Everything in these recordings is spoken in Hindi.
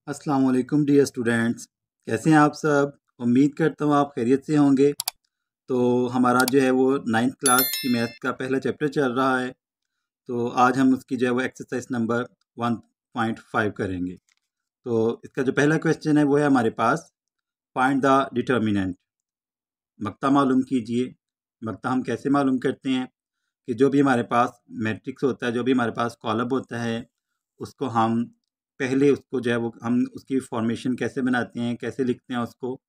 अस्सलाम वालेकुम डियर स्टूडेंट्स, कैसे हैं आप सब। उम्मीद करता हूँ आप खैरियत से होंगे। तो हमारा जो है वो 9th क्लास की मैथ का पहला चैप्टर चल रहा है। तो आज हम उसकी जो है वो एक्सरसाइज नंबर 1.5 करेंगे। तो इसका जो पहला क्वेश्चन है वो है हमारे पास, फाइंड द डिटर्मिनेंट। मक्ता मालूम कीजिए। मक्ता हम कैसे मालूम करते हैं कि जो भी हमारे पास मैट्रिक्स होता है, जो भी हमारे पास कॉलम होता है, उसको हम पहले उसको जो है वो हम उसकी फॉर्मेशन कैसे बनाते हैं, कैसे लिखते हैं उसको।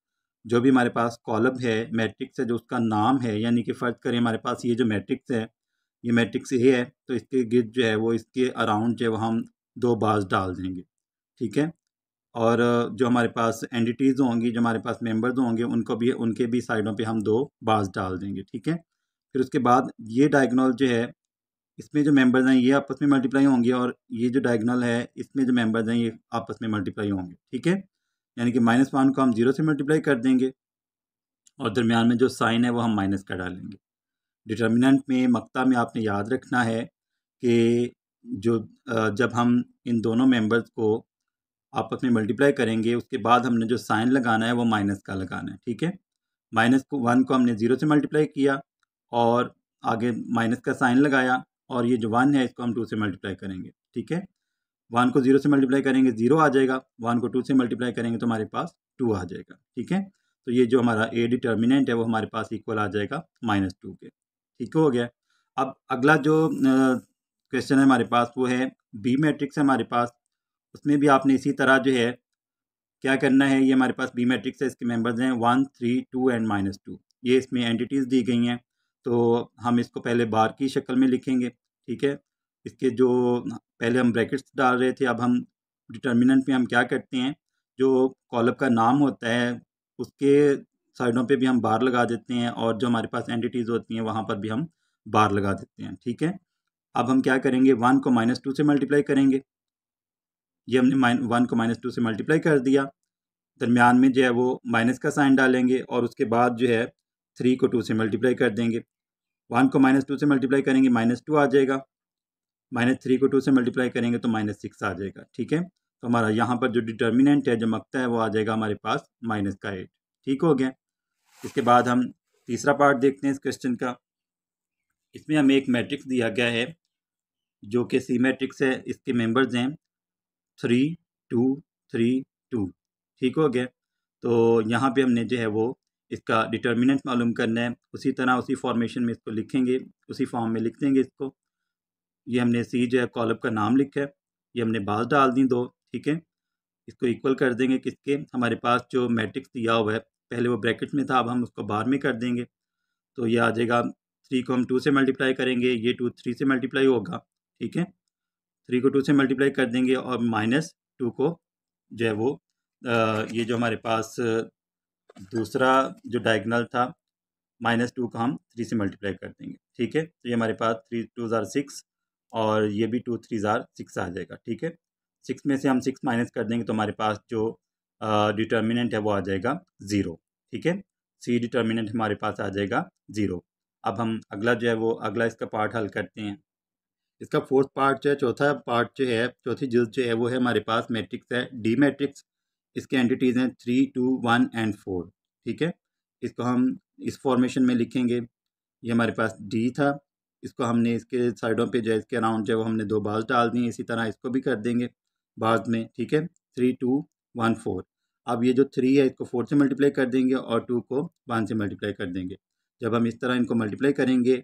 जो भी हमारे पास कॉलम है, मैट्रिक्स है, जो उसका नाम है, यानी कि फ़र्ज़ करें हमारे पास ये जो मैट्रिक्स है, ये मैट्रिक्स ए है, तो इसके गिर्द जो है वो इसके अराउंड जो है वो हम 2 बार्स डाल देंगे, ठीक है। और जो हमारे पास एंटिटीज़ होंगी, जो हमारे पास मेंबर्स होंगे, उनको भी उनके भी साइडों पे हम 2 बार्स डाल देंगे, ठीक है। फिर उसके बाद ये डायगोनल जो है, इसमें जो मेंबर्स हैं ये आपस में मल्टीप्लाई होंगे, और ये जो डायगोनल है इसमें जो मेंबर्स हैं ये आपस में मल्टीप्लाई होंगे, ठीक है। यानी कि -1 को हम 0 से मल्टीप्लाई कर देंगे, और दरमियान में जो साइन है वो हम माइनस का डालेंगे। डिटर्मिनेंट में, मक्ता में आपने याद रखना है कि जो जब हम इन दोनों मेंबर्स को आपस में मल्टीप्लाई करेंगे, उसके बाद हमने जो साइन लगाना है वो माइनस का लगाना है, ठीक है। -1 को हमने 0 से मल्टीप्लाई किया, और आगे माइनस का साइन लगाया, और ये जो 1 है इसको हम 2 से मल्टीप्लाई करेंगे, ठीक है। 1 को 0 से मल्टीप्लाई करेंगे 0 आ जाएगा, 1 को 2 से मल्टीप्लाई करेंगे तो हमारे पास 2 आ जाएगा, ठीक है। तो ये जो हमारा ए डिटर्मिनेंट है वो हमारे पास इक्वल आ जाएगा -2 के, ठीक हो गया। अब अगला जो क्वेश्चन है हमारे पास वो है बी मैट्रिक्स है हमारे पास। उसमें भी आपने इसी तरह जो है क्या करना है, ये हमारे पास बी मैट्रिक्स है, इसके मेंबर्स हैं 1, 3, 2 एंड -2। ये इसमें एंटिटीज़ दी गई हैं, तो हम इसको पहले बार की शक्ल में लिखेंगे, ठीक है। इसके जो पहले हम ब्रैकेट्स डाल रहे थे, अब हम डिटर्मिनेंट में हम क्या करते हैं, जो कॉलम का नाम होता है उसके साइडों पे भी हम बार लगा देते हैं, और जो हमारे पास एंटिटीज़ होती हैं वहाँ पर भी हम बार लगा देते हैं, ठीक है। अब हम क्या करेंगे, 1 को -2 से मल्टीप्लाई करेंगे। ये हमने 1 को -2 से मल्टीप्लाई कर दिया, दरमियान में जो है वो माइनस का साइन डालेंगे, और उसके बाद जो है 3 को 2 से मल्टीप्लाई कर देंगे। 1 को -2 से मल्टीप्लाई करेंगे -2 आ जाएगा, -3 को 2 से मल्टीप्लाई करेंगे तो -6 आ जाएगा, ठीक है। तो हमारा यहाँ पर जो डिटर्मिनेंट है, जो मक्ता है, वो आ जाएगा हमारे पास -8, ठीक हो गया। इसके बाद हम तीसरा पार्ट देखते हैं इस क्वेश्चन का। इसमें हमें एक मैट्रिक्स दिया गया है जो कि सी मैट्रिक्स है, इसके मेंबर्स हैं 3, 2, 3, 2, ठीक हो गया। तो यहाँ पे हमने जो है वो इसका डिटर्मिनेंट मालूम करना है, उसी तरह उसी फॉर्मेशन में इसको लिखेंगे, उसी फॉर्म में लिख देंगे इसको। ये हमने सी जो है कॉलम का नाम लिखा है, ये हमने बार डाल दी 2, ठीक है। इसको इक्वल कर देंगे किसके, हमारे पास जो मैट्रिक्स दिया हुआ है, पहले वो ब्रैकेट में था, अब हम उसको बार में कर देंगे। तो ये आ जाएगा, 3 को हम 2 से मल्टीप्लाई करेंगे, ये 2 3 से मल्टीप्लाई होगा, ठीक है। 3 को 2 से मल्टीप्लाई कर देंगे, और -2 को जो है वो ये जो हमारे पास दूसरा जो डायगोनल था -2 का हम 3 से मल्टीप्लाई कर देंगे, ठीक है। तो ये हमारे पास 3 2 ज़ार 6, और ये भी 2 3 ज़ार 6 आ जाएगा, ठीक है। 6 में से हम 6 माइनस कर देंगे तो हमारे पास जो डिटर्मिनेंट है वो आ जाएगा 0, ठीक है। सी डिटर्मिनेंट हमारे पास आ जाएगा 0। अब हम अगला जो है वो अगला इसका पार्ट हल करते हैं। इसका फोर्थ पार्ट जो है, चौथा पार्ट जो है, चौथी जिल्द जो है वो है हमारे पास मैट्रिक्स है डी मैट्रिक्स। इसके एंटिटीज़ हैं 3, 2, 1 एंड 4, ठीक है। इसको हम इस फॉर्मेशन में लिखेंगे। ये हमारे पास डी था, इसको हमने इसके साइडों पे जो है, इसके अराउंड जो है वो हमने 2 बार्स डाल दिए, इसी तरह इसको भी कर देंगे बार्स में, ठीक है। 3, 2, 1, 4। अब ये जो 3 है इसको 4 से मल्टीप्लाई कर देंगे, और 2 को 1 से मल्टीप्लाई कर देंगे। जब हम इस तरह इनको मल्टीप्लाई करेंगे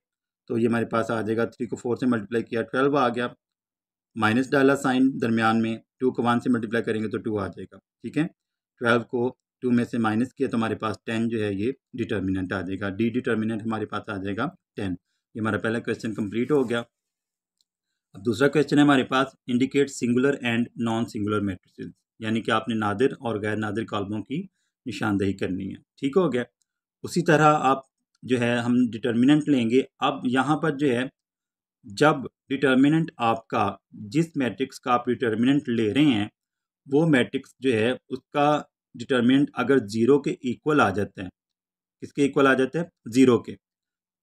तो ये हमारे पास आ जाएगा, 3 को 4 से मल्टीप्लाई किया 12 आ गया, माइनस डाला साइन दरमियान में, 2 को 1 से मल्टीप्लाई करेंगे तो 2 आ जाएगा, ठीक है। 12 को 2 में से माइनस किया तो हमारे पास 10 जो है ये डिटर्मिनेंट आ जाएगा, डी डिटर्मिनेंट हमारे पास आ जाएगा 10। ये हमारा पहला क्वेश्चन कंप्लीट हो गया। अब दूसरा क्वेश्चन है हमारे पास, indicate singular and non singular matrices, यानी कि आपने नादिर और गैर नादिर कॉलमों की निशानदेही करनी है, ठीक हो गया। उसी तरह आप जो है हम डिटर्मिनेंट लेंगे। अब यहाँ पर जो है, जब डिटर्मिनेंट आपका, जिस मैट्रिक्स का आप डिटर्मिनेंट ले रहे हैं, वो मैट्रिक्स जो है उसका डिटर्मिनेंट अगर 0 के इक्वल आ जाता है, किसके इक्वल आ जाता है, 0 के,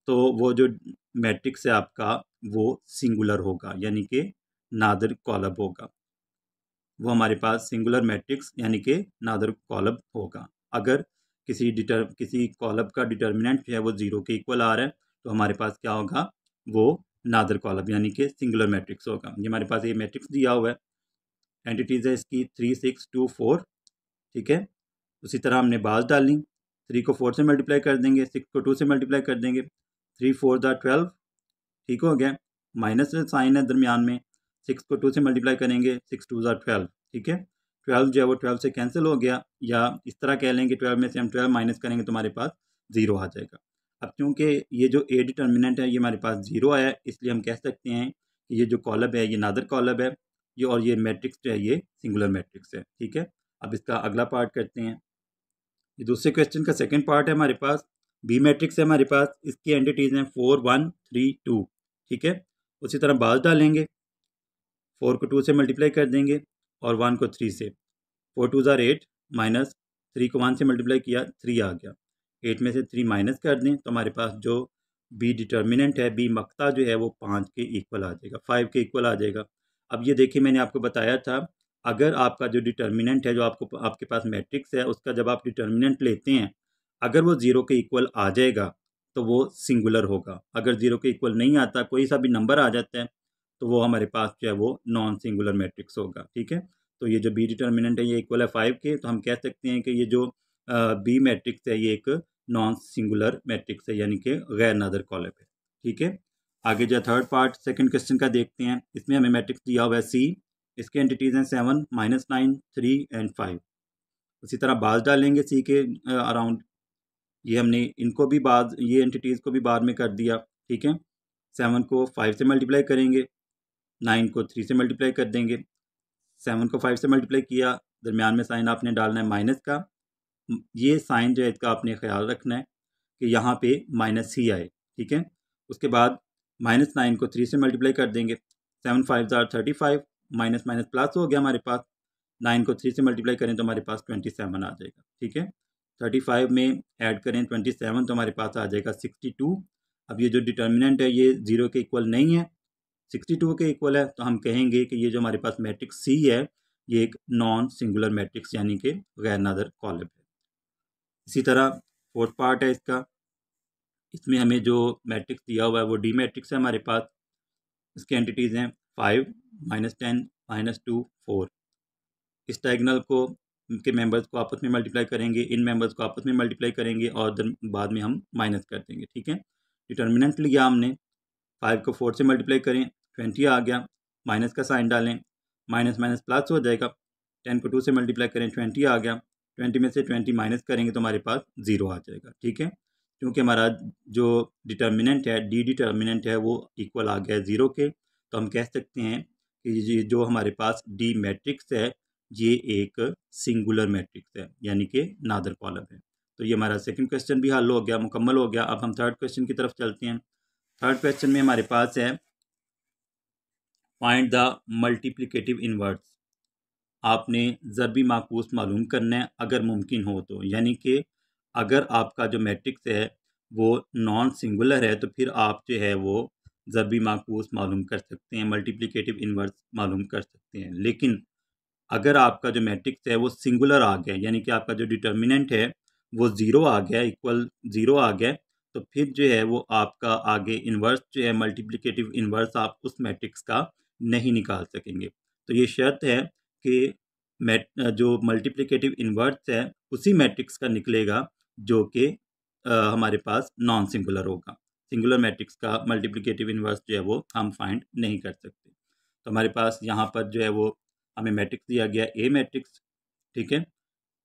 तो वो जो मैट्रिक्स है आपका वो सिंगुलर होगा, यानी कि नादर कॉलब होगा। वो हमारे पास सिंगुलर मैट्रिक्स यानी कि नादर कॉलब होगा। अगर किसी कॉलब का डिटर्मिनेंट जो है वो 0 के इक्वल आ रहा है तो हमारे पास क्या होगा, वो नादर कॉलब यानी कि सिंगुलर मैट्रिक्स होगा। ये हमारे पास ये मैट्रिक्स दिया हुआ है, एंटिटीज है इसकी 3 6 2 4, ठीक है। उसी तरह हमने बाज डाली, 3 को 4 से मल्टीप्लाई कर देंगे, 6 को 2 से मल्टीप्लाई कर देंगे, 3 4 12, ठीक हो गया। माइनस साइन है दरमियान में, 6 को 2 से मल्टीप्लाई करेंगे, 6 2 12, ठीक है। 12 जो है वो 12 से कैंसिल हो गया, या इस तरह कह लेंगे 12 में से हम 12 माइनस करेंगे तो हमारे पास 0 आ जाएगा। अब क्योंकि ये जो ए डिटर्मिनेंट है ये हमारे पास 0 आया है, इसलिए हम कह सकते हैं कि ये जो कॉलब है ये नादर कॉलब है, ये और ये मैट्रिक्स जो है ये सिंगुलर मैट्रिक्स है, ठीक है। अब इसका अगला पार्ट करते हैं। ये दूसरे क्वेश्चन का सेकंड पार्ट है हमारे पास, बी मैट्रिक्स है हमारे पास, इसकी एंटिटीज हैं 4 1 3 2, ठीक है। उसी तरह बाज डालेंगे, 4 को 2 से मल्टीप्लाई कर देंगे और 1 को 3 से, 4 2 8 माइनस 3 को 1 से मल्टीप्लाई किया 3 आ गया, 8 में से 3 माइनस कर दें तो हमारे पास जो बी डिटर्मिनेंट है, बी मक्ता जो है वो 5 के इक्वल आ जाएगा, 5 के इक्वल आ जाएगा। अब ये देखिए मैंने आपको बताया था, अगर आपका जो डिटर्मिनेंट है, जो आपके पास मैट्रिक्स है, उसका जब आप डिटर्मिनेंट लेते हैं, अगर वो 0 के इक्वल आ जाएगा तो वो सिंगुलर होगा। अगर 0 के इक्वल नहीं आता, कोई सा भी नंबर आ जाता है, तो वो हमारे पास जो है वो नॉन सिंगुलर मैट्रिक्स होगा, ठीक है। तो ये जो बी डिटर्मिनेंट है ये इक्वल है 5 के, तो हम कह सकते हैं कि ये जो बी मैट्रिक्स है ये एक नॉन सिंगुलर मैट्रिक्स है, यानी कि गैर नादर कॉलब है, ठीक है। आगे जो थर्ड पार्ट सेकंड क्वेश्चन का देखते हैं। इसमें हमें मैट्रिक्स दिया हुआ है सी, इसके एंटिटीज हैं 7 -9 3 एंड 5। उसी तरह बाज डालेंगे सी के अराउंड, ये हमने इनको भी बाद, ये एंटिटीज़ को भी बाद में कर दिया, ठीक है। 7 को 5 से मल्टीप्लाई करेंगे, 9 को 3 से मल्टीप्लाई कर देंगे, 7 को 5 से मल्टीप्लाई किया, दरमियान में साइन आपने डालना है माइनस का, ये साइन जो है इसका आपने ख्याल रखना है कि यहाँ पे माइनस ही आए, ठीक है। उसके बाद -9 को 3 से मल्टीप्लाई कर देंगे, 7 5 35, माइनस माइनस प्लस हो गया हमारे पास, 9 को 3 से मल्टीप्लाई करें तो हमारे पास 27 आ जाएगा, ठीक है। 35 में ऐड करें 27 तो हमारे पास आ जाएगा 62। अब ये जो डिटर्मिनेंट है ये 0 के इक्वल नहीं है, 62 के इक्वल है, तो हम कहेंगे कि ये जो हमारे पास मैट्रिक्स सी है ये एक नॉन सिंगुलर मैट्रिक्स यानी कि गैर नादर कॉलब है। इसी तरह फोर्थ पार्ट है इसका, इसमें हमें जो मैट्रिक्स दिया हुआ है वो डी मैट्रिक्स है हमारे पास, इसके एंटिटीज़ हैं 5 -10 -2 4। इस डायगोनल को के मेंबर्स को आपस में मल्टीप्लाई करेंगे, इन मेंबर्स को आपस में मल्टीप्लाई करेंगे और बाद में हम माइनस कर देंगे, ठीक है। डिटर्मिनेंट लिया हमने, 5 को 4 से मल्टीप्लाई करें 20 आ गया, माइनस का साइन डालें, माइनस माइनस प्लस हो जाएगा, 10 को 2 से मल्टीप्लाई करें 20 आ गया, 20 में से 20 माइनस करेंगे तो हमारे पास 0 आ जाएगा, ठीक है। क्योंकि हमारा जो डिटर्मिनेंट है, डी डिटर्मिनेंट है, वो इक्वल आ गया है 0 के, तो हम कह सकते हैं कि ये जो हमारे पास डी मैट्रिक्स है ये एक सिंगुलर मैट्रिक्स है, यानी कि नादर कॉलब है। तो ये हमारा सेकंड क्वेश्चन भी हल हो गया, मुकम्मल हो गया। अब हम थर्ड क्वेश्चन की तरफ चलते हैं। थर्ड क्वेश्चन में हमारे पास है फाइंड द मल्टीप्लिकेटिव इनवर्स। आपने ज़रबी माकूस मालूम करना है अगर मुमकिन हो तो, यानी कि अगर आपका जो मैट्रिक्स है वो नॉन सिंगुलर है तो फिर आप जो है वो ज़रबी माकूस मालूम कर सकते हैं, मल्टीप्लिकेटिव इनवर्स मालूम कर सकते हैं। लेकिन अगर आपका जो मैट्रिक्स है वो सिंगुलर आ गया, यानी कि आपका जो डिटर्मिनेंट है वो 0 आ गया, इक्वल 0 आ गया, तो फिर जो है वो आपका आगे इन्वर्स जो है मल्टीप्लिकेटिव इन्वर्स आप उस मैट्रिक्स का नहीं निकाल सकेंगे। तो ये शर्त है कि जो मल्टीप्लिकेटिव इन्वर्स है उसी मैट्रिक्स का निकलेगा जो कि हमारे पास नॉन सिंगुलर होगा। सिंगुलर मैट्रिक्स का मल्टीप्लिकेटिव इन्वर्स जो है वो हम फाइंड नहीं कर सकते। तो हमारे पास यहाँ पर जो है वो हमें मैट्रिक्स दिया गया ए मैट्रिक्स, ठीक है।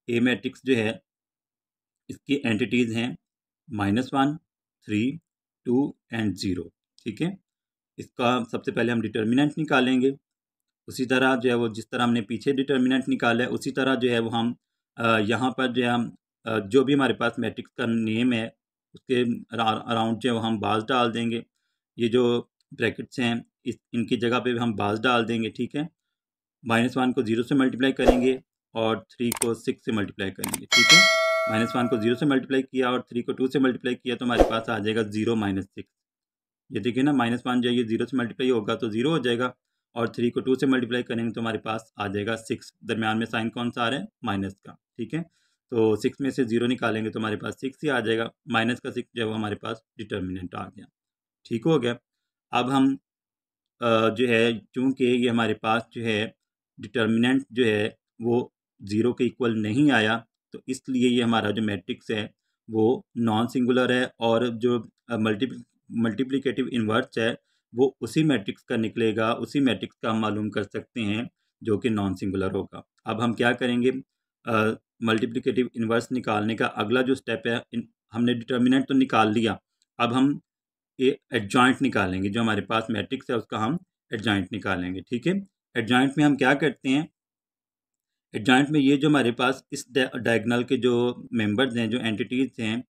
ए मैट्रिक्स जो है इसकी एंटिटीज़ हैं -1 3 2 एंड 0, ठीक है। इसका सबसे पहले हम डिटर्मिनेंट निकालेंगे, उसी तरह जो है वो जिस तरह हमने पीछे डिटर्मिनेंट निकाला है उसी तरह जो है वो हम यहाँ पर जो है हम जो भी हमारे पास मैट्रिक्स का नेम है उसके अराउंड जो है वो हम बाज डाल देंगे। ये जो ब्रैकेट्स हैं इनकी जगह पे हम बाज डाल देंगे, ठीक है। -1 को 0 से मल्टीप्लाई करेंगे और 3 को 6 से मल्टीप्लाई करेंगे, ठीक है। -1 को 0 से मल्टीप्लाई किया और 3 को 2 से मल्टीप्लाई किया तो हमारे पास आ जाएगा 0 - 6। ये देखिए ना, -1 जो ये 0 से मल्टीप्लाई होगा तो 0 हो जाएगा, और 3 को 2 से मल्टीप्लाई करेंगे तो हमारे पास आ जाएगा 6। दरम्यान में साइन कौन सा आ रहा है? माइनस का। ठीक है, तो 6 में से 0 निकालेंगे तो हमारे पास 6 ही आ जाएगा। माइनस का 6 जो है वो हमारे पास डिटर्मिनेंट आ गया। ठीक हो गया। अब हम जो है, चूँकि ये हमारे पास जो है डिटर्मिनेंट जो है वो 0 के इक्वल नहीं आया, तो इसलिए ये हमारा जो मैट्रिक्स है वो नॉन सिंगुलर है, और जो मल्टीप्लिकेटिव इन्वर्स है वो उसी मैट्रिक्स का निकलेगा, उसी मैट्रिक्स का हम मालूम कर सकते हैं जो कि नॉन सिंगुलर होगा। अब हम क्या करेंगे, मल्टीप्लिकेटिव इन्वर्स निकालने का अगला जो स्टेप है, हमने डिटर्मिनेंट तो निकाल लिया, अब हम ये एडजॉइंट निकालेंगे। जो हमारे पास मैट्रिक्स है उसका हम एडजॉइंट निकालेंगे। ठीक है, एडजॉइंट में हम क्या करते हैं, एडजॉइंट में ये जो हमारे पास इस डायगोनल के जो मेंबर्स हैं, जो एंटिटीज़ हैं,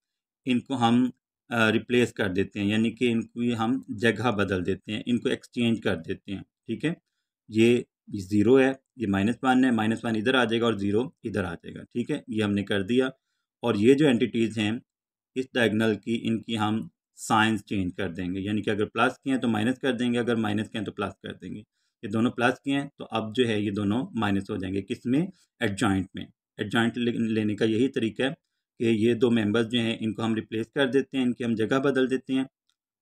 इनको हम रिप्लेस कर देते हैं, यानी कि इनको हम जगह बदल देते हैं, इनको एक्सचेंज कर देते हैं। ठीक है, ये 0 है, ये -1 है, -1 इधर आ जाएगा और 0 इधर आ जाएगा। ठीक है, ये हमने कर दिया। और ये जो एंटिटीज़ हैं इस डायगोनल की, इनकी हम साइंस चेंज कर देंगे, यानी कि अगर प्लस के हैं तो माइनस कर देंगे, अगर माइनस के हैं तो प्लस कर देंगे। ये दोनों प्लस के हैं तो अब जो है ये दोनों माइनस हो जाएंगे। किस में? एडजॉइंट में। एडजॉइंट लेने का यही तरीका है कि ये दो मेंबर्स जो हैं इनको हम रिप्लेस कर देते हैं, इनकी हम जगह बदल देते हैं।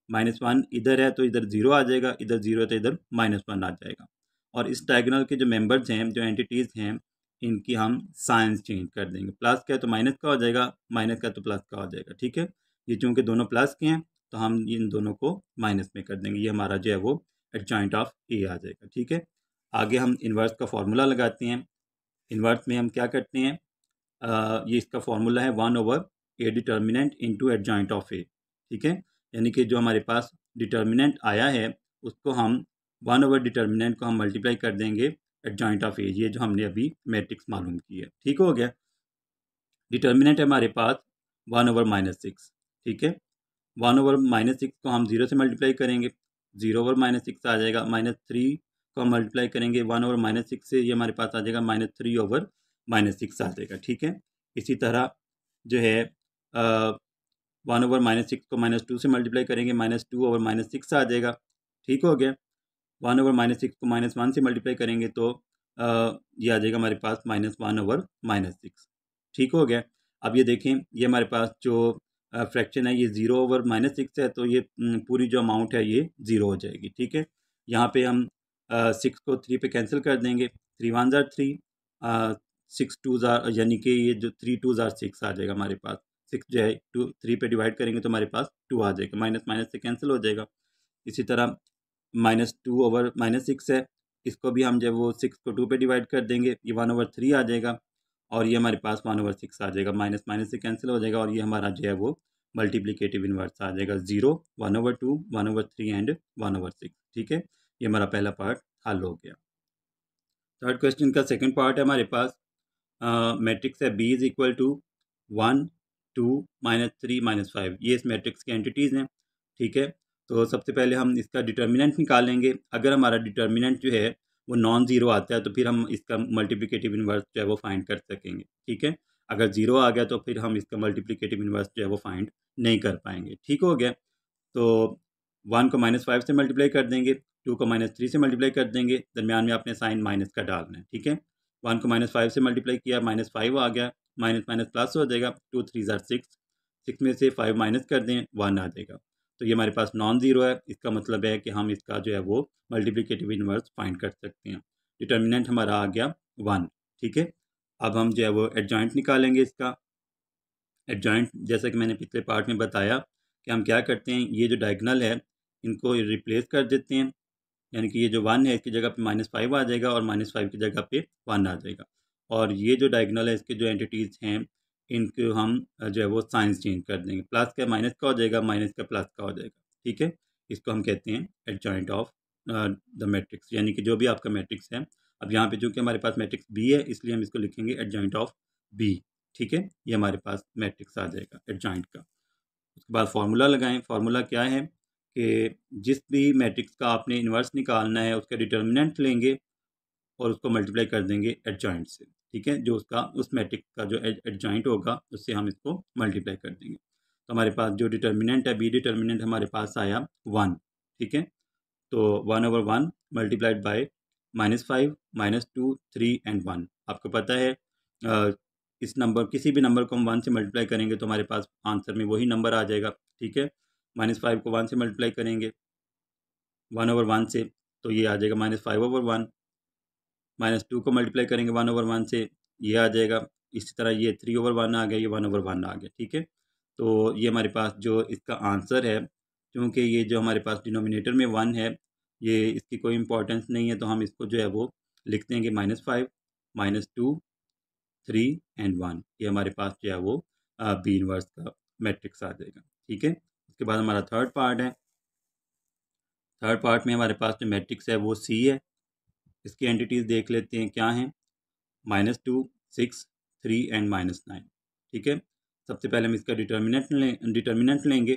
-1 इधर है तो इधर 0 आ जाएगा, इधर 0 है तो इधर -1 आ जाएगा। और इस डायगोनल के जो मेंबर्स हैं, जो एंटिटीज़ हैं, इनकी हम साइंस चेंज कर देंगे। प्लस का है तो माइनस का हो जाएगा, माइनस का तो प्लस का हो जाएगा। ठीक है, ये चूँकि दोनों प्लस के हैं तो हम इन दोनों को माइनस में कर देंगे। ये हमारा जो है वो एडजॉइंट ऑफ ए आ जाएगा। ठीक है, आगे हम इन्वर्स का फार्मूला लगाते हैं। इन्वर्स में हम क्या करते हैं, ये इसका फार्मूला है 1/a determinant into adjoint of A. ठीक है, यानी कि जो हमारे पास डिटर्मिनेंट आया है उसको हम 1/, डिटर्मिनेंट को हम मल्टीप्लाई कर देंगे एडजॉइंट ऑफ ए, ये जो हमने अभी मैट्रिक्स मालूम की है। ठीक हो गया। डिटर्मिनेंट है हमारे पास 1/-6। ठीक है, 1/-6 को हम 0 से मल्टीप्लाई करेंगे, 0/-6 आ जाएगा। -3 को हम मल्टीप्लाई करेंगे 1/-6 से, ये हमारे पास आ जाएगा -3/6 आ जाएगा। ठीक है, इसी तरह जो है 1/-6 को -2 से मल्टीप्लाई करेंगे, -2/6 आ जाएगा। ठीक हो गया। 1/-6 को -1 से मल्टीप्लाई करेंगे तो ये आ जाएगा हमारे पास -1/6। ठीक हो गया। अब ये देखें, ये हमारे पास जो फ्रैक्शन है ये 0/-6 है, तो ये पूरी जो अमाउंट है ये 0 हो जाएगी। ठीक है, यहाँ पे हम 6 को 3 पे कैंसिल कर देंगे, 3 1 ज़ार 3, 6 2 ज़ार, यानी कि ये जो 3 2 ज़ार 6 आ जाएगा हमारे पास। 6 जो है 3 पे डिवाइड करेंगे तो हमारे पास 2 आ जाएगा, माइनस माइनस से कैंसिल हो जाएगा। इसी तरह -2/-6 है, इसको भी हम जब वो 6 को 2 पे डिवाइड कर देंगे, ये 1/3 आ जाएगा, और ये हमारे पास 1/6 आ जाएगा, माइनस माइनस से कैंसिल हो जाएगा, और ये हमारा जो है वो मल्टीप्लिकेटिव इन्वर्स आ जाएगा, 0 1/2 1/3 एंड 1/6। ठीक है, ये हमारा पहला पार्ट हल हो गया। थर्ड क्वेश्चन का सेकंड पार्ट है हमारे पास, मैट्रिक्स है B इज इक्वल टू 1 2 -3 -5, ये इस मैट्रिक्स के एंटिटीज़ हैं। ठीक है, तो सबसे पहले हम इसका डिटर्मिनेंट निकालेंगे। अगर हमारा डिटर्मिनेंट जो है वो नॉन ज़ीरो आता है तो फिर हम इसका मल्टीप्लिकेटिव इन्वर्स जो है वो फाइंड कर सकेंगे। ठीक है, अगर ज़ीरो आ गया तो फिर हम इसका मल्टीप्लिकेटिव इन्वर्स जो है वो फाइंड नहीं कर पाएंगे। ठीक हो गया, तो 1 को -5 से मल्टीप्लाई कर देंगे, 2 को -3 से मल्टीप्लाई कर देंगे, दरमियान में आपने साइन माइनस का डालना है। ठीक है, 1 को -5 से मल्टीप्लाई किया, -5 आ गया, माइनस माइनस प्लस हो जाएगा, 2 3 ज़ार 6, 6 में से 5 माइनस कर दें, 1 आ जाएगा। तो ये हमारे पास नॉन ज़ीरो है, इसका मतलब है कि हम इसका जो है वो मल्टीप्लिकेटिव इन्वर्स फाइंड कर सकते हैं। डिटर्मिनेंट हमारा आ गया 1। ठीक है, अब हम जो है वो एडजॉइंट निकालेंगे इसका। एडजॉइंट जैसा कि मैंने पिछले पार्ट में बताया कि हम क्या करते हैं, ये जो डायगोनल है इनको रिप्लेस कर देते हैं, यानी कि ये जो 1 है इसकी जगह पे -5 आ जाएगा और -5 की जगह पे 1 आ जाएगा। और ये जो डायगोनल है इसके जो एंटिटीज़ हैं इनको हम जो है वो साइंस चेंज कर देंगे, प्लस का माइनस का हो जाएगा, माइनस का प्लस का हो जाएगा। ठीक है, इसको हम कहते हैं एडजॉइंट ऑफ द मैट्रिक्स, यानी कि जो भी आपका मैट्रिक्स है। अब यहाँ पे चूँकि हमारे पास मैट्रिक्स बी है इसलिए हम इसको लिखेंगे एडजॉइंट ऑफ बी। ठीक है, ये हमारे पास मैट्रिक्स आ जाएगा एडजॉइंट का। उसके बाद फार्मूला लगाएं। फार्मूला क्या है कि जिस भी मैट्रिक्स का आपने इन्वर्स निकालना है उसका डिटर्मिनेंट लेंगे और उसको मल्टीप्लाई कर देंगे एडजॉइंट से। ठीक है, जो उसका उस मैट्रिक्स का जो एडजॉइंट होगा उससे हम इसको मल्टीप्लाई कर देंगे। तो हमारे पास जो डिटर्मिनेंट है, बी डिटर्मिनेंट हमारे पास आया 1, ठीक है। तो 1/1 मल्टीप्लाइड बाय -5, -2, 3 एंड 1। आपको पता है इस नंबर किसी भी नंबर को हम 1 से मल्टीप्लाई करेंगे तो हमारे पास आंसर में वही नंबर आ जाएगा, ठीक है। -5 को 1 से मल्टीप्लाई करेंगे 1/1 से तो ये आ जाएगा -5/1। -2 को मल्टीप्लाई करेंगे 1/1 से, ये आ जाएगा। इसी तरह ये 3/1 आ गया, ये 1/1 आ गया, ठीक है। तो ये हमारे पास जो इसका आंसर है, क्योंकि ये जो हमारे पास डिनोमिनेटर में 1 है, ये इसकी कोई इंपॉर्टेंस नहीं है, तो हम इसको जो है वो लिख देंगे -5, -2, 3 एंड 1। ये हमारे पास जो है वो बी इनवर्स का मैट्रिक्स आ जाएगा, ठीक है। उसके बाद हमारा थर्ड पार्ट है। थर्ड पार्ट में हमारे पास जो मैट्रिक्स है वो सी है। इसकी एंटिटीज़ देख लेते हैं क्या हैं। -2, 6, 3 एंड -9, ठीक है। सबसे पहले हम इसका डिटर्मिनेंट लेंगे।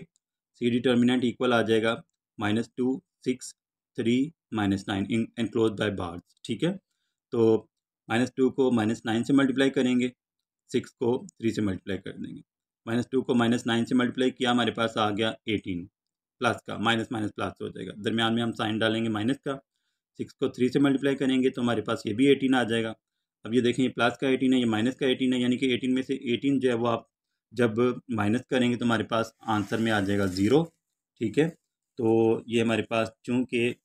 सी डिटर्मिनेंट इक्वल आ जाएगा -2, 6, 3, -9 एनक्लोज बाय बार्स, ठीक है। तो -2 को -9 से मल्टीप्लाई करेंगे, 6 को 3 से मल्टीप्लाई कर देंगे। -2 को -9 से मल्टीप्लाई किया, हमारे पास आ गया 18 प्लस का, माइनस माइनस प्लस हो जाएगा, दरमियान में हम साइन डालेंगे माइनस का। 6 को 3 से मल्टीप्लाई करेंगे तो हमारे पास ये भी 18 आ जाएगा। अब ये देखें, ये प्लस का 18 है, ये माइनस का 18 है, यानी कि 18 में से 18 जो है वो आप जब माइनस करेंगे तो हमारे पास आंसर में आ जाएगा 0, ठीक है। तो ये हमारे पास, चूँकि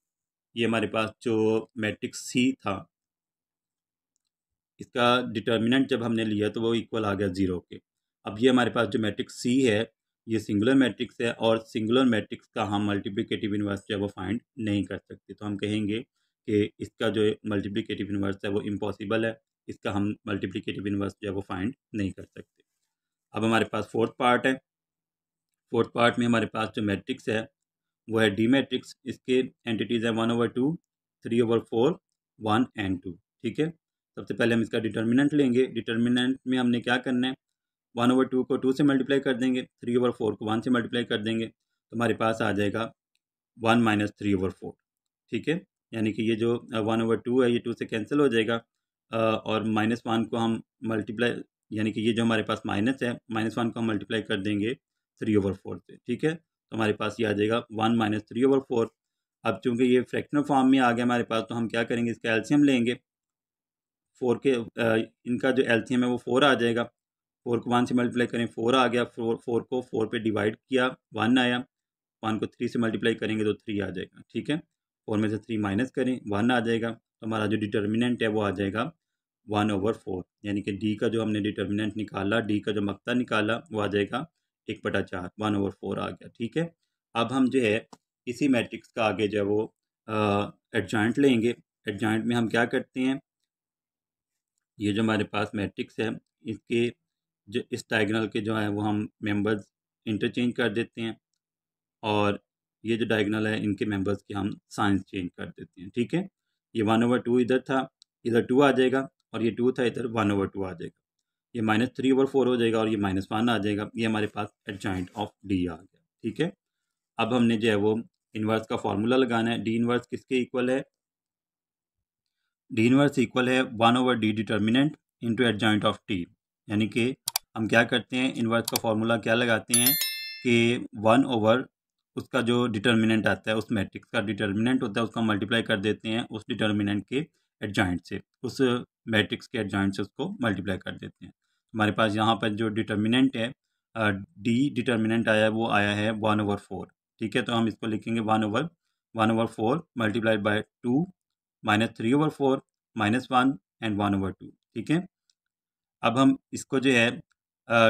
ये हमारे पास जो मैट्रिक्स सी था, इसका डिटर्मिनेंट जब हमने लिया तो वो इक्वल आ गया 0 के। अब ये हमारे पास जो मैट्रिक्स सी है, ये सिंगुलर मैट्रिक्स है, और सिंगुलर मैट्रिक्स का हम मल्टीप्लिकेटिव इन्वर्स जो है वो फाइंड नहीं कर सकते। तो हम कहेंगे कि इसका जो मल्टीप्लिकेटिव इन्वर्स है वो इम्पॉसिबल है, इसका हम मल्टीप्लिकेटिव इन्वर्स जो है वो फाइंड नहीं कर सकते। अब हमारे पास फोर्थ पार्ट है। फोर्थ पार्ट में हमारे पास जो मैट्रिक्स है वो है डी मैट्रिक्स। इसके एंटिटीज़ है 1/2, 3/4, 1 एंड 2, ठीक है। सबसे पहले हम इसका डिटर्मिनेंट लेंगे। डिटर्मिनेंट में हमने क्या करना है, 1/2 को 2 से मल्टीप्लाई कर देंगे, 3/4 को 1 से मल्टीप्लाई कर देंगे, तो हमारे पास आ जाएगा 1 - 3/4, ठीक है। यानी कि ये जो 1/2 है ये 2 से कैंसिल हो जाएगा, और -1 को हम मल्टीप्लाई, यानी कि ये जो हमारे पास माइनस है, -1 को हम मल्टीप्लाई कर देंगे 3/4 से, ठीक है। तो हमारे पास ये आ जाएगा 1 - 3/4। अब चूंकि ये फ्रैक्शनल फॉर्म में आ गया हमारे पास, तो हम क्या करेंगे, इसका एलसीएम लेंगे। 4 के इनका जो एलसीएम है वो 4 आ जाएगा। 4 को 1 से मल्टीप्लाई करें, 4 आ गया। 4 को 4 पे डिवाइड किया, 1 आया। 1 को 3 से मल्टीप्लाई करेंगे तो 3 आ जाएगा, ठीक है। 4 में से 3 माइनस करें, 1 आ जाएगा। तो हमारा जो डिटर्मिनेंट है वो आ जाएगा 1/4, यानी कि डी का जो हमने डिटर्मिनेंट निकाला, डी का जो मक्ता निकाला, वो आ जाएगा 1/4, 1/4 आ गया, ठीक है। अब हम जो है इसी मैट्रिक्स का आगे जो है वो एडजॉइंट लेंगे। एडजॉइंट में हम क्या करते हैं, ये जो हमारे पास मैट्रिक्स है, इसके जो इस डायगोनल के जो है वो हम मेंबर्स इंटरचेंज कर देते हैं, और ये जो डायगोनल है इनके मेंबर्स के हम साइंस चेंज कर देते हैं, ठीक है। ये 1/2 इधर था, इधर 2 आ जाएगा, और ये 2 था, इधर 1/2 आ जाएगा। ये -3/4 हो जाएगा, और ये -1 आ जाएगा। ये हमारे पास एडजॉइंट ऑफ डी आ गया, ठीक है। अब हमने जो है वो इन्वर्स का फॉर्मूला लगाना है। डी इन्वर्स किसके इक्वल है, डी इनवर्स इक्वल है 1/d determinant into adjoint of T. यानी कि हम क्या करते हैं, इन्वर्स का फॉर्मूला क्या लगाते हैं कि 1/, उसका जो डिटर्मिनेंट आता है, उस मैट्रिक्स का डिटर्मिनेंट होता है, उसको मल्टीप्लाई कर देते हैं उस डिटर्मिनेंट के एडजॉइंट से, उस मैट्रिक्स के एडजॉइंट से उसको मल्टीप्लाई कर देते हैं। हमारे पास यहाँ पर जो डिटर्मिनेंट है, डी डिटर्मिनेंट आया है, वो आया है 1/4, ठीक है। तो हम इसको लिखेंगे 1/4 मल्टीप्लाइड बाय 2 -3/4 -1 एंड 1/2, ठीक है। अब हम इसको जो है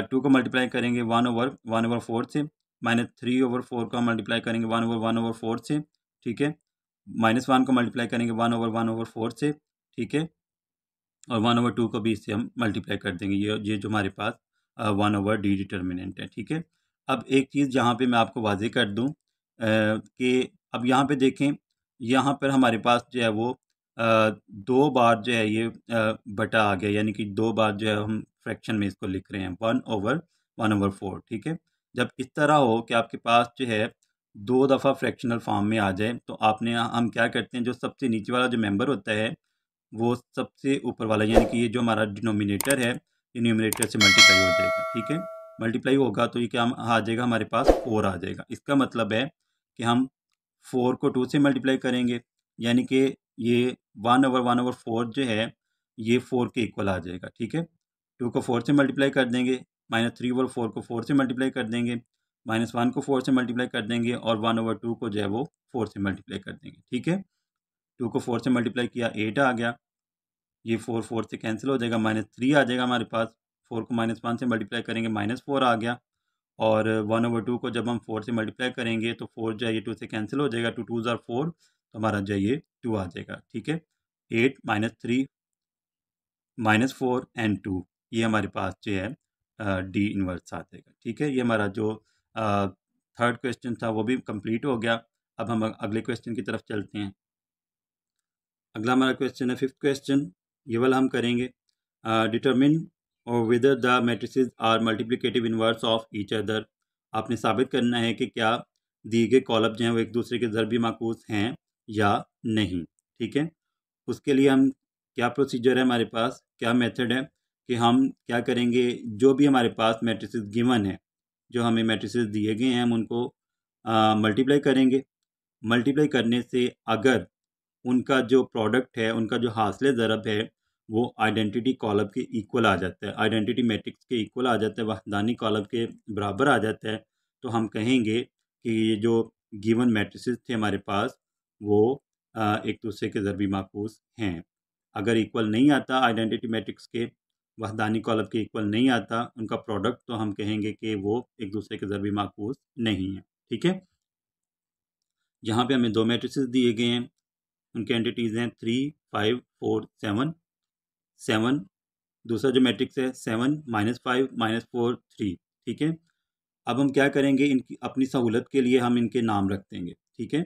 2 को मल्टीप्लाई करेंगे 1/4 से, -3/4 को हम मल्टीप्लाई करेंगे 1/1/4 से, ठीक है। -1 को मल्टीप्लाई करेंगे 1/1/4 से, ठीक है। और 1/2 को भी इससे हम मल्टीप्लाई कर देंगे। ये जो हमारे पास 1/d डिटर्मिनेंट है, ठीक है। अब एक चीज़ यहाँ पे मैं आपको वाज़ेह कर दूँ कि अब यहाँ पे देखें, यहाँ पर हमारे पास जो है वो 2 बार जो है ये बटा आ गया, यानी कि 2 बार जो है हम फ्रैक्शन में इसको लिख रहे हैं 1/1/4, ठीक है। जब इस तरह हो कि आपके पास जो है 2 दफ़ा फ्रैक्शनल फॉर्म में आ जाए, तो आपने हम क्या करते हैं, जो सबसे नीचे वाला जो मेंबर होता है वो सबसे ऊपर वाला, यानी कि ये जो हमारा डिनोमिनेटर है ये न्यूमरेटर से मल्टीप्लाई हो जाएगा। ठीक है, मल्टीप्लाई होगा तो ये क्या आ जाएगा, हमारे पास 4 आ जाएगा। इसका मतलब है कि हम 4 को 2 से मल्टीप्लाई करेंगे, यानी कि ये 1/4 जो है ये 4 के इक्वल आ जाएगा। ठीक है, 2 को 4 से मल्टीप्लाई कर देंगे, -3/4 को 4 से मल्टीप्लाई कर देंगे, -1 को 4 से मल्टीप्लाई कर देंगे और 1/2 को जो है वो 4 से मल्टीप्लाई कर देंगे। ठीक है, 2 को 4 से मल्टीप्लाई किया, 8 आ गया। ये 4 4 से कैंसिल हो जाएगा, -3 आ जाएगा हमारे पास। 4 को -1 से मल्टीप्लाई करेंगे, -4 आ गया। और 1/2 को जब हम 4 से मल्टीप्लाई करेंगे तो 4 जो है ये 2 से कैंसिल हो जाएगा, 2 2 ज़ार 4, तो हमारा जो है ये 2 आ जाएगा। ठीक है, 8 -3 -4 एंड 2, ये हमारे पास जो है डी इनवर्स आ जाएगा। ठीक है, ये हमारा जो थर्ड क्वेश्चन था वो भी कंप्लीट हो गया। अब हम अगले क्वेश्चन की तरफ चलते हैं। अगला हमारा क्वेश्चन है 5th क्वेश्चन, ये वाला हम करेंगे। डिटरमिन और whether the matrices are multiplicative inverse of each other. आपने साबित करना है कि क्या दिए गए कॉलम जो हैं वो एक दूसरे के ज़रबी माकूस हैं या नहीं। ठीक है, उसके लिए हम क्या प्रोसीजर है हमारे पास, क्या मेथड है कि हम क्या करेंगे, जो भी हमारे पास मैट्रिसेस गिवन है, जो हमें मैट्रिसेस दिए गए हैं हम उनको मल्टीप्लाई करेंगे। मल्टीप्लाई करने से अगर उनका जो प्रोडक्ट है, उनका जो हासिल ज़रब है वो आइडेंटिटी कॉलम के इक्वल आ जाता है, आइडेंटिटी मैट्रिक्स के इक्वल आ जाता है, वहदानी कॉलम के बराबर आ जाता है, तो हम कहेंगे कि ये जो गिवन मैट्रिसेस थे हमारे पास वो एक दूसरे के ज़रबी माकूस हैं। अगर इक्वल नहीं आता, आइडेंटिटी मैट्रिक्स के वहदानी कॉलम के इक्वल नहीं आता उनका प्रोडक्ट, तो हम कहेंगे कि वो एक दूसरे के ज़रबी माकूस नहीं है। ठीक है, यहाँ पे हमें दो मैट्रिसेस दिए गए हैं, उनके एंटिटीज़ हैं 3 5 4 7। 7 दूसरा जो मैट्रिक्स है 7 -5 -4 3। ठीक है, अब हम क्या करेंगे, इनकी अपनी सहूलत के लिए हम इनके नाम रख देंगे। ठीक है,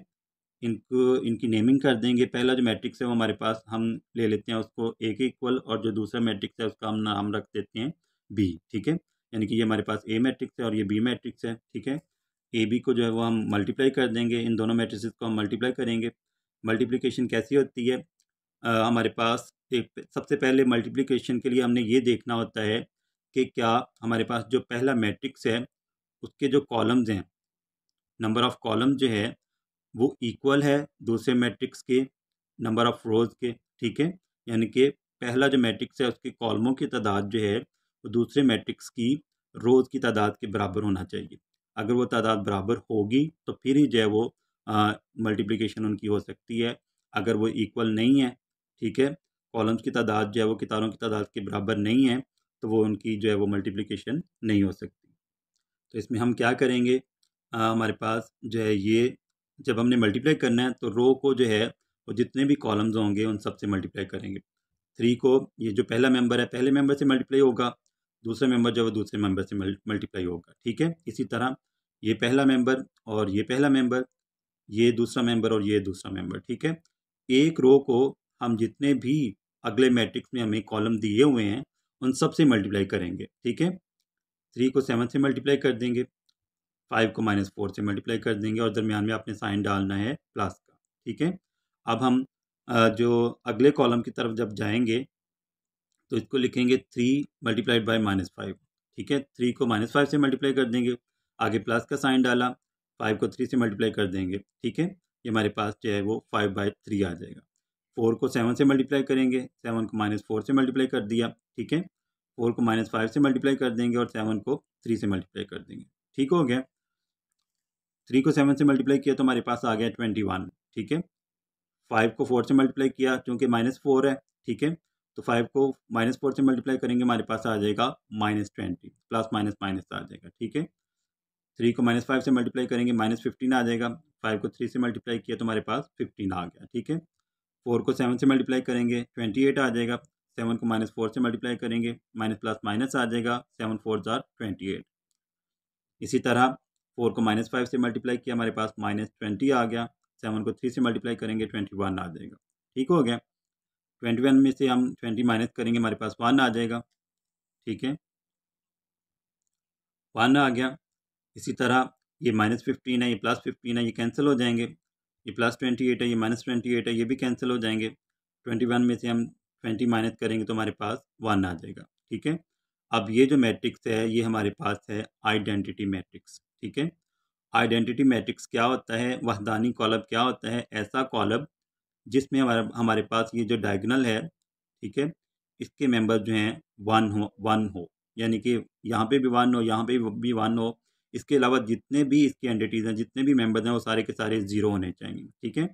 इनको इनकी नेमिंग कर देंगे। पहला जो मैट्रिक्स है वो हमारे पास हम ले लेते हैं उसको ए के इक्वल, और जो दूसरा मैट्रिक्स है उसका हम नाम रख देते हैं बी। ठीक है, यानी कि ये हमारे पास ए मैट्रिक्स है और ये बी मैट्रिक्स है। ठीक है, ए बी को जो है वो हम मल्टीप्लाई कर देंगे, इन दोनों मैट्रिक्स को हम मल्टीप्लाई करेंगे। मल्टीप्लिकेशन कैसी होती है, हमारे पास एक सबसे पहले मल्टीप्लिकेशन के लिए हमने ये देखना होता है कि क्या हमारे पास जो पहला मैट्रिक्स है उसके जो कॉलम्स हैं, नंबर ऑफ़ कॉलम जो है वो इक्वल है दूसरे मैट्रिक्स के नंबर ऑफ़ रोज़ के। ठीक है, यानी कि पहला जो मैट्रिक्स है उसके कॉलमों की तादाद जो है वो दूसरे मैट्रिक्स की रोज़ की तादाद के बराबर होना चाहिए। अगर वो तादाद बराबर होगी तो फिर ही जो है वो मल्टीप्लिकेशन उनकी हो सकती है। अगर वो इक्वल नहीं है, ठीक है, कॉलम्स की तादाद जो है वो कितारों की तादाद के बराबर नहीं है, तो वो उनकी जो है वो मल्टीप्लिकेशन नहीं हो सकती। तो इसमें हम क्या करेंगे, हमारे पास जो है ये जब हमने मल्टीप्लाई करना है तो रो को जो है वो जितने भी कॉलम्स होंगे उन सब से मल्टीप्लाई करेंगे। 3 को ये जो पहला मेंबर है पहले मेंबर से मल्टीप्लाई होगा, दूसरा मेंबर जो है वो दूसरे मेंबर से मल्टीप्लाई होगा। ठीक है, इसी तरह ये पहला मेंबर और ये पहला मेंबर, ये दूसरा मेंबर और ये दूसरा मेंबर। ठीक है, एक रो को हम जितने भी अगले मैट्रिक्स में हमें कॉलम दिए हुए हैं उन सब से मल्टीप्लाई करेंगे। ठीक है, 3 को 7 से मल्टीप्लाई कर देंगे, 5 को -4 से मल्टीप्लाई कर देंगे और दरमियान में आपने साइन डालना है प्लस का। ठीक है, अब हम जो अगले कॉलम की तरफ जब जाएंगे तो इसको लिखेंगे 3 × -5। ठीक है, 3 को -5 से मल्टीप्लाई कर देंगे, आगे प्लस का साइन डाला, 5 को 3 से मल्टीप्लाई कर देंगे। ठीक है, ये हमारे पास जो है वो 5/3 आ जाएगा। 4 को 7 से मल्टीप्लाई करेंगे, 7 को -4 से मल्टीप्लाई कर दिया। ठीक है, 4 को -5 से मल्टीप्लाई कर देंगे और 7 को 3 से मल्टीप्लाई कर देंगे। ठीक हो गया, 3 को 7 से मल्टीप्लाई किया तो हमारे पास आ गया 21। ठीक है, 5 को 4 से मल्टीप्लाई किया क्योंकि -4 है। ठीक है, तो 5 को -4 से मल्टीप्लाई करेंगे हमारे पास आ जाएगा -20, प्लस माइनस माइनस आ जाएगा। ठीक है, 3 को -5 से मल्टीप्लाई करेंगे -15 आ जाएगा, 5 को 3 से मल्टीप्लाई किया तो हमारे पास 15 आ गया। ठीक है, 4 को 7 से मल्टीप्लाई करेंगे 28 आ जाएगा, 7 को -4 से मल्टीप्लाई करेंगे माइनस प्लस माइनस आ जाएगा, 7 4 ज़ार 28। इसी तरह 4 को -5 से मल्टीप्लाई किया हमारे पास -20 आ गया, 7 को 3 से मल्टीप्लाई करेंगे 21 आ जाएगा। ठीक हो गया, 21 में से हम 20 माइनस करेंगे हमारे पास 1 आ जाएगा। ठीक है, 1 आ गया। इसी तरह ये -15 है, ये +15 है, ये कैंसिल हो जाएंगे। ये +28 है, ये -28 है, ये भी कैंसिल हो जाएंगे। 21 में से हम 20 माइनस करेंगे तो हमारे पास 1 आ जाएगा। ठीक है, अब ये जो मैट्रिक्स है ये हमारे पास है आइडेंटिटी मैट्रिक्स। ठीक है, आइडेंटिटी मैट्रिक्स क्या होता है, वहदानी कॉलम क्या होता है, ऐसा कॉलम जिसमें हमारे पास ये जो डायगोनल है, ठीक है, इसके मेंबर जो हैं वन हो, यानी कि यहाँ पे भी 1 हो, यहाँ पे भी 1 हो, इसके अलावा जितने भी इसके एंटिटीज़ हैं, जितने भी मेंबर्स हैं, वो सारे के सारे 0 होने चाहिए। ठीक है,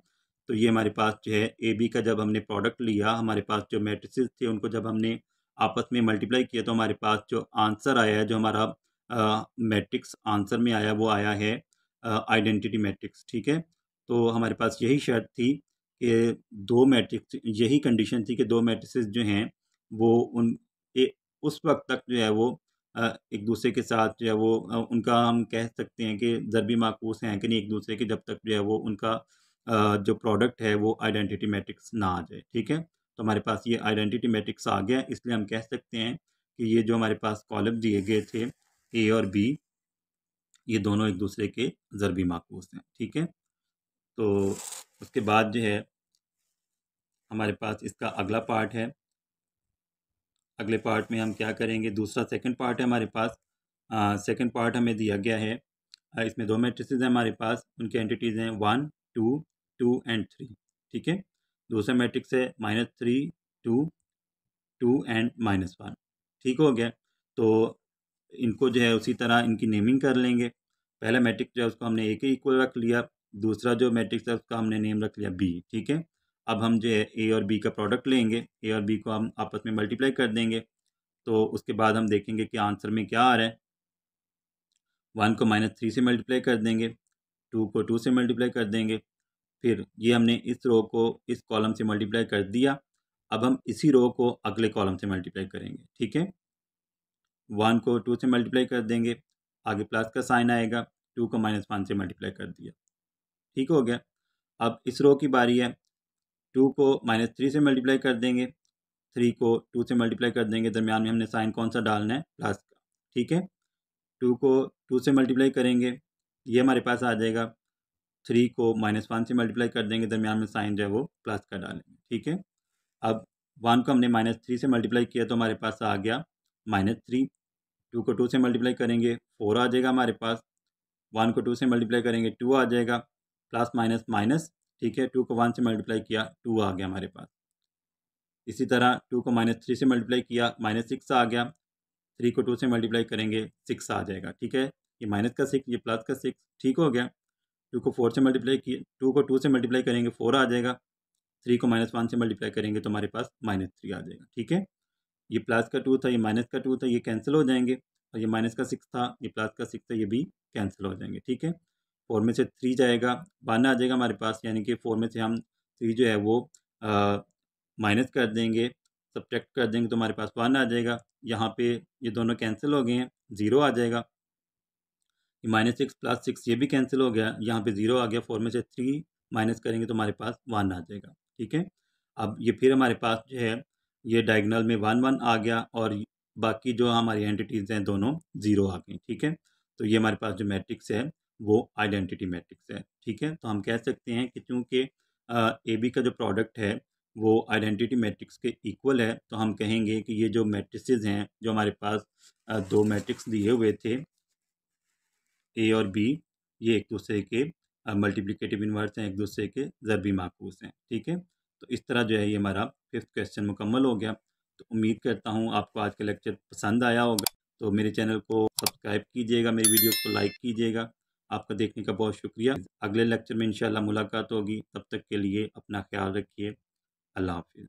तो ये हमारे पास जो है ए बी का जब हमने प्रोडक्ट लिया, हमारे पास जो मैट्रिसेस थे उनको जब हमने आपस में मल्टीप्लाई किया, तो हमारे पास जो आंसर आया है, जो हमारा मैट्रिक्स आंसर में आया, वो आया है आइडेंटिटी मैट्रिक्स। ठीक है, तो हमारे पास यही शर्त थी कि दो मैट्रिक्स, यही कंडीशन थी कि दो मैट्रिसेस जो हैं वो उस वक्त तक जो है वो एक दूसरे के साथ जो है वो उनका हम कह सकते हैं कि ज़रबी माकूस हैं कि नहीं एक दूसरे के, जब तक जो है वो उनका जो प्रोडक्ट है वो आइडेंटिटी मैट्रिक्स ना आ जाए। ठीक है, तो हमारे पास ये आइडेंटिटी मैट्रिक्स आ गया, इसलिए हम कह सकते हैं कि ये जो हमारे पास कॉलम दिए गए थे ए और बी, ये दोनों एक दूसरे के ज़रबी माकूस हैं। ठीक है, तो उसके बाद जो है हमारे पास इसका अगला पार्ट है। अगले पार्ट में हम क्या करेंगे, दूसरा सेकंड पार्ट है हमारे पास। सेकंड पार्ट हमें दिया गया है, इसमें दो मैट्रिसेस हैं हमारे पास, उनके एंटिटीज़ हैं 1 2 2 एंड 3। ठीक है, दूसरा मैट्रिक्स है -3 2 2 एंड -1। ठीक हो गया, तो इनको जो है उसी तरह इनकी नेमिंग कर लेंगे। पहला मैट्रिक्स जो है उसको हमने ए के इक्वल रख लिया, दूसरा जो मैट्रिक्स है उसका हमने नेम रख लिया बी। ठीक है, अब हम जो है ए और बी का प्रोडक्ट लेंगे, ए और बी को हम आपस में मल्टीप्लाई कर देंगे, तो उसके बाद हम देखेंगे कि आंसर में क्या आ रहा है। 1 को -3 से मल्टीप्लाई कर देंगे, 2 को 2 से मल्टीप्लाई कर देंगे, फिर ये हमने इस रो को इस कॉलम से मल्टीप्लाई कर दिया। अब हम इसी रो को अगले कॉलम से मल्टीप्लाई करेंगे। ठीक है, 1 को 2 से मल्टीप्लाई कर देंगे, आगे प्लस का साइन आएगा, 2 को -1 से मल्टीप्लाई कर दिया। ठीक हो गया, अब इस रो की बारी है, 2 को -3 से मल्टीप्लाई कर देंगे, 3 को 2 से मल्टीप्लाई कर देंगे, दरमियान में हमने साइन कौन सा डालना है, प्लस का। ठीक है, 2 को 2 से मल्टीप्लाई करेंगे, ये हमारे पास आ जाएगा, 3 को -1 से मल्टीप्लाई कर देंगे, दरमियान में साइन जो है वो प्लस का डालेंगे। ठीक है, अब 1 को हमने -3 से मल्टीप्लाई किया तो हमारे पास आ गया -3, 2 को 2 से मल्टीप्लाई करेंगे 4 आ जाएगा हमारे पास, 1 को 2 से मल्टीप्लाई करेंगे 2 आ जाएगा, प्लस माइनस माइनस। ठीक है, 2 को 1 से मल्टीप्लाई किया 2 आ गया हमारे पास। इसी तरह 2 को -3 से मल्टीप्लाई किया -6 आ गया, 3 को 2 से मल्टीप्लाई करेंगे 6 आ जाएगा। ठीक है, ये माइनस का 6, ये प्लस का 6। ठीक हो गया, 2 को 4 से मल्टीप्लाई किया, 2 को 2 से मल्टीप्लाई करेंगे 4 आ जाएगा, 3 को -1 से मल्टीप्लाई करेंगे तो हमारे पास -3 आ जाएगा। ठीक है, ये प्लस का 2 था, ये माइनस का 2 था, ये कैंसिल हो जाएंगे, और ये माइनस का 6 था, ये प्लस का 6 था, ये भी कैंसिल हो जाएंगे। ठीक है, 4 में से 3 जाएगा, 1 आ जाएगा हमारे पास, यानी कि 4 में से हम 3 जो है वो माइनस कर देंगे, सब्ट्रैक्ट कर देंगे तो हमारे पास 1 आ जाएगा। यहाँ पे ये दोनों कैंसिल हो गए हैं, 0 आ जाएगा। ये -6 + 6 ये भी कैंसिल हो गया, यहाँ पे 0 आ गया, 4 में से 3 माइनस करेंगे तो हमारे पास 1 आ जाएगा। ठीक है, अब ये फिर हमारे पास जो है ये डायगोनल में 1 1 आ गया, और बाकी जो हमारी एंटिटीज़ हैं दोनों 0 आ गई। ठीक है, तो ये हमारे पास जो मैट्रिक्स है वो आइडेंटिटी मैट्रिक्स है। ठीक है, तो हम कह सकते हैं कि चूँकि ए बी का जो प्रोडक्ट है वो आइडेंटिटी मैट्रिक्स के इक्वल है, तो हम कहेंगे कि ये जो मैट्रिसेस हैं, जो हमारे पास दो मैट्रिक्स दिए हुए थे ए और बी, ये एक दूसरे के मल्टीप्लिकेटिव इन्वर्स हैं, एक दूसरे के ज़रबी माकूस हैं। ठीक है, तो इस तरह जो है ये हमारा 5th क्वेश्चन मुकम्मल हो गया। तो उम्मीद करता हूँ आपको आज का लेक्चर पसंद आया होगा। तो मेरे चैनल को सब्सक्राइब कीजिएगा, मेरी वीडियोस को लाइक कीजिएगा। आपका देखने का बहुत शुक्रिया। अगले लेक्चर में इंशाल्लाह मुलाकात होगी, तब तक के लिए अपना ख्याल रखिए। अल्लाह हाफ़िज़।